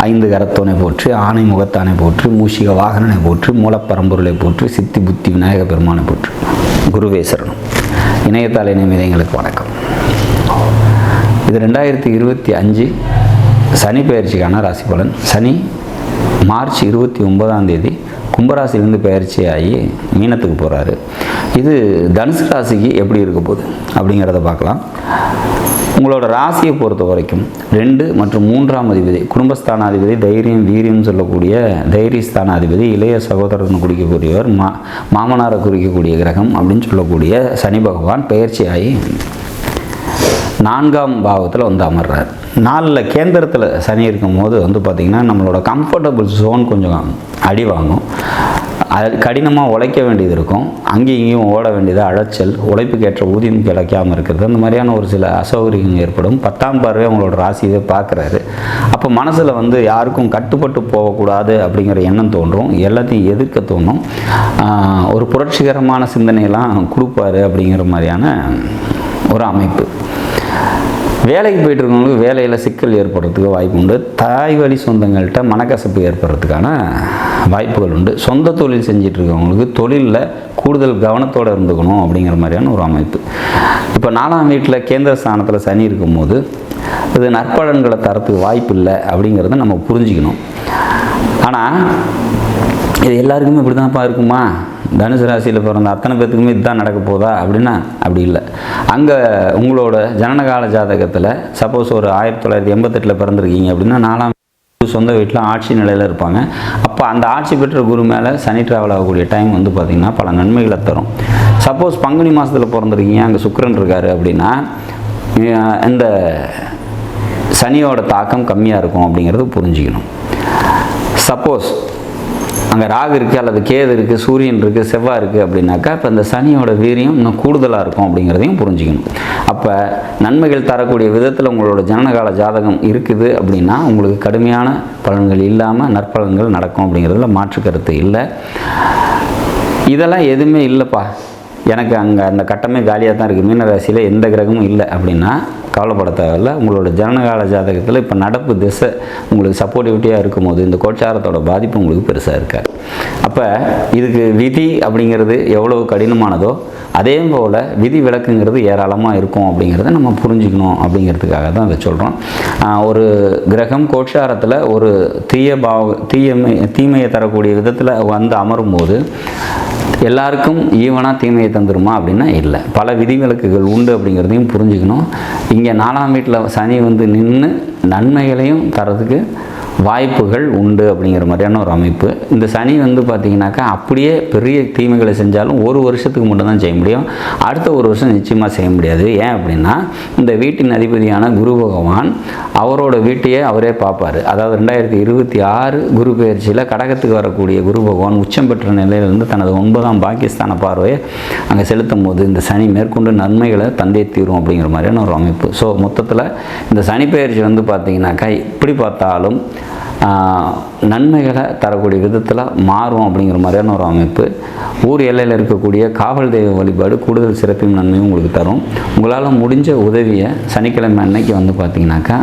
ஐந்து கரத்தோனை போற்றி, ஆணை முகத்தானை போற்றி, மூஷிக வாகனனை போற்றி, மூலப்பரம்பொருளை போற்றி, சித்தி புத்தி விநாயக பெருமானை போற்றி. குருவே சரணம். இணையத்தால் இணைய எங்களுக்கு வணக்கம். இது 2025 சனி பயிற்சிக்கான ராசி பலன். சனி மார்ச் 29 கும்பராசிலிருந்து பயிற்சியாகி மீனத்துக்கு போகிறாரு. இது தனுசு ராசிக்கு எப்படி இருக்க போகுது அப்படிங்கிறத பார்க்கலாம். உங்களோட ராசியை பொறுத்த வரைக்கும் 2 மற்றும் 3ஆம் அதிபதி, குடும்பஸ்தானாதிபதி, தைரியம் வீரியம் சொல்லக்கூடிய தைரியஸ்தானாதிபதி, இளைய சகோதரன் குறிக்கக்கூடியவர், மாமனாரை குறிக்கக்கூடிய கிரகம் அப்படின்னு சொல்லக்கூடிய சனி பகவான் பயிற்சியாகி 4ஆம் பாவத்தில் வந்து அமர்றார். 4 கேந்திரத்தில் சனி இருக்கும் போது வந்து பார்த்திங்கன்னா நம்மளோட கம்ஃபர்டபுள் ஜோன் கொஞ்சம் அடி வாங்கும். அது கடினமாக உழைக்க வேண்டியது இருக்கும். அங்கேயும் இங்கேயும் ஓட வேண்டியது, அழைச்சல், உழைப்புக்கேற்ற ஊதியம் கிடைக்காமல் இருக்கிறது, அந்த மாதிரியான ஒரு சில அசௌகரியங்கள் ஏற்படும். 10ஆம் பார்வை உங்களோட ராசியை பார்க்குறாரு. அப்போ மனசில் வந்து யாருக்கும் கட்டுப்பட்டு போகக்கூடாது அப்படிங்கிற எண்ணம் தோன்றும். எல்லாத்தையும் எதிர்க்க தோணும். ஒரு புரட்சிகரமான சிந்தனையெல்லாம் கொடுப்பாரு அப்படிங்கிற மாதிரியான ஒரு அமைப்பு. வேலைக்கு போயிட்டு இருக்கவங்களுக்கு வேலையில் சிக்கல் ஏற்படுறதுக்கு வாய்ப்பு உண்டு. தாய் வழி சொந்தங்கள்கிட்ட மனக்கசப்பு ஏற்படுறதுக்கான வாய்ப்புகள் உண்டு. சொந்த தொழில் செஞ்சிட்டு இருக்கவங்களுக்கு தொழிலில் கூடுதல் கவனத்தோடு இருந்துக்கணும் அப்படிங்கிற மாதிரியான ஒரு அமைப்பு. இப்போ 4ஆம் வீட்டில் கேந்திர ஸ்தானத்தில் சனி இருக்கும்போது இது நற்பலன்களை தரத்துக்கு வாய்ப்பு இல்லை அப்படிங்கிறத நம்ம புரிஞ்சுக்கணும். ஆனால் இது எல்லாருக்குமே இப்படி தான்ப்பா இருக்குமா? தனுசு ராசியில் பிறந்த அத்தனை பேர்த்துக்குமே இதுதான் நடக்க போதா அப்படின்னா அப்படி இல்லை. அங்கே உங்களோட ஜனனகால ஜாதகத்தில் சப்போஸ் ஒரு 1988 பிறந்திருக்கீங்க அப்படின்னா 4ஆம் சொந்த வீட்டில் ஆட்சி நிலையில் இருப்பாங்க. அப்போ அந்த ஆட்சி பெற்ற குரு மேலே சனி ட்ராவல் ஆகக்கூடிய டைம் வந்து பார்த்திங்கன்னா பல நன்மைகளை தரும். சப்போஸ் பங்குனி மாதத்தில் பிறந்திருக்கீங்க, அங்கே சுக்கிரன் இருக்காரு அப்படின்னா இந்த சனியோட தாக்கம் கம்மியாக இருக்கும் அப்படிங்கிறது புரிஞ்சுக்கணும். சப்போஸ் அங்கே ராகு இருக்குது அல்லது கேது இருக்குது, சூரியன் இருக்குது, செவ்வாய் இருக்குது அப்படின்னாக்கா இப்போ இந்த சனியோட வீரியம் இன்னும் கூடுதலாக இருக்கும் அப்படிங்கிறதையும் புரிஞ்சுக்கணும். அப்போ நன்மைகள் தரக்கூடிய விதத்தில் உங்களோட ஜனனகால ஜாதகம் இருக்குது அப்படின்னா உங்களுக்கு கடுமையான பலன்கள் இல்லாமல் நற்பலன்கள் நடக்கும் அப்படிங்கிறதுல மாற்று கருத்து இல்லை. இதெல்லாம் எதுவுமே இல்லைப்பா, எனக்கு அங்கே அந்த கட்டமே காலியாக தான் இருக்குது, மீன ராசியில் எந்த கிரகமும் இல்லை அப்படின்னா கவலைப்பட தேவையில்லை. உங்களோட ஜனனகால ஜாதகத்தில் இப்போ நடப்பு திசை உங்களுக்கு சப்போர்ட்டிவிட்டியாக இருக்கும்போது இந்த கோச்சாரத்தோட பாதிப்பு உங்களுக்கு பெருசாக இருக்காது. அப்போ இதுக்கு விதி அப்படிங்கிறது எவ்வளவு கடினமானதோ அதே போல் விதி விலக்குங்கிறது ஏராளமாக இருக்கும் அப்படிங்கிறத நம்ம புரிஞ்சுக்கணும். அப்படிங்கிறதுக்காக தான் அதை சொல்கிறோம். ஒரு கிரகம் கோச்சாரத்தில் ஒரு தீமையை தரக்கூடிய விதத்தில் வந்து அமரும்போது எல்லாருக்கும் ஈவனாக தீமையை தந்துருமா அப்படின்னா இல்லை, பல விதிவிலக்குகள் உண்டு அப்படிங்கிறதையும் புரிஞ்சுக்கணும். இங்கே 4ஆம் வீட்டில் சனி வந்து நின்று நன்மைகளையும் தரதுக்கு வாய்ப்புகள் உண்டு அப்படிங்கிற மாதிரியான ஒரு அமைப்பு. இந்த சனி வந்து பார்த்திங்கனாக்கா அப்படியே பெரிய தீமைகளை செஞ்சாலும் ஒரு வருஷத்துக்கு மட்டும்தான் செய்ய முடியும், அடுத்த ஒரு வருஷம் நிச்சயமாக செய்ய முடியாது. ஏன் அப்படின்னா இந்த வீட்டின் அதிபதியான குரு பகவான் அவரோட வீட்டையே அவரே பார்ப்பார். அதாவது 2026 குரு பயிற்சியில் கடகத்துக்கு வரக்கூடிய குரு பகவான் உச்சம் பெற்ற நிலையிலிருந்து தனது 9ஆம் பாகிஸ்தான பார்வையை அங்கே செலுத்தும் போது இந்த சனி மேற்கொண்டு நன்மைகளை தந்தே தீரும் அப்படிங்கிற மாதிரியான ஒரு அமைப்பு. ஸோ மொத்தத்தில் இந்த சனி பயிற்சி வந்து பார்த்திங்கனாக்கா இப்படி பார்த்தாலும் நன்மைகளை தரக்கூடிய விதத்தில் மாறும் அப்படிங்கிற மாதிரியான ஒரு அமைப்பு. ஊர் எல்லையில் இருக்கக்கூடிய காவல் தெய்வ வழிபாடு கூடுதல் சிறப்பையும் நன்மையும் உங்களுக்கு தரும். உங்களால் முடிஞ்ச உதவியை சனிக்கிழமை அன்னைக்கு வந்து பார்த்திங்கனாக்கா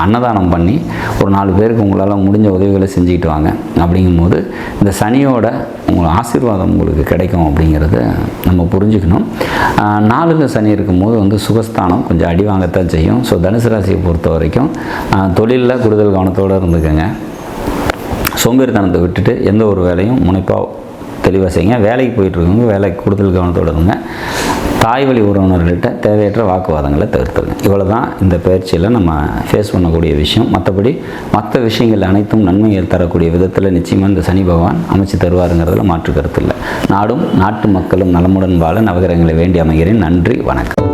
அன்னதானம் பண்ணி ஒரு 4 பேருக்கு உங்களால் முடிஞ்ச உதவிகளை செஞ்சுக்கிட்டு வாங்க. அப்படிங்கும்போது இந்த சனியோட உங்களுக்கு ஆசீர்வாதம் உங்களுக்கு கிடைக்கும் அப்படிங்கிறத நம்ம புரிஞ்சுக்கணும். 4ல் சனி இருக்கும்போது வந்து சுகஸ்தானம் கொஞ்சம் அடி வாங்கத்தான் செய்யும். ஸோ தனுசு ராசியை பொறுத்த வரைக்கும் தொழிலில் கூடுதல் கவனத்தோடு இருந்துக்கங்க. சோம்பேறித்தனத்தை விட்டுட்டு எந்த ஒரு வேலையும் முனைப்பாக தெளிவாக செய்யுங்க. வேலைக்கு போயிட்டுருக்கவங்க வேலைக்கு கூடுதல் கவனத்தோடு இருங்க. தாய் வழி உறவினர்கள்ட்ட தேவையற்ற வாக்குவாதங்களை தவிர்த்துருங்க. இவ்வளோ தான் இந்த பயிற்சியில் நம்ம ஃபேஸ் பண்ணக்கூடிய விஷயம். மற்றபடி மற்ற விஷயங்கள் அனைத்தும் நன்மைகள் தரக்கூடிய விதத்தில் நிச்சயமாக இந்த சனி பகவான் அமைச்சு தருவாருங்கிறதுல மாற்று கருத்து இல்லை. நாடும் நாட்டு மக்களும் நலமுடன் வாழ நவகிரகங்களை வேண்டி அமைகிறேன். நன்றி, வணக்கம்.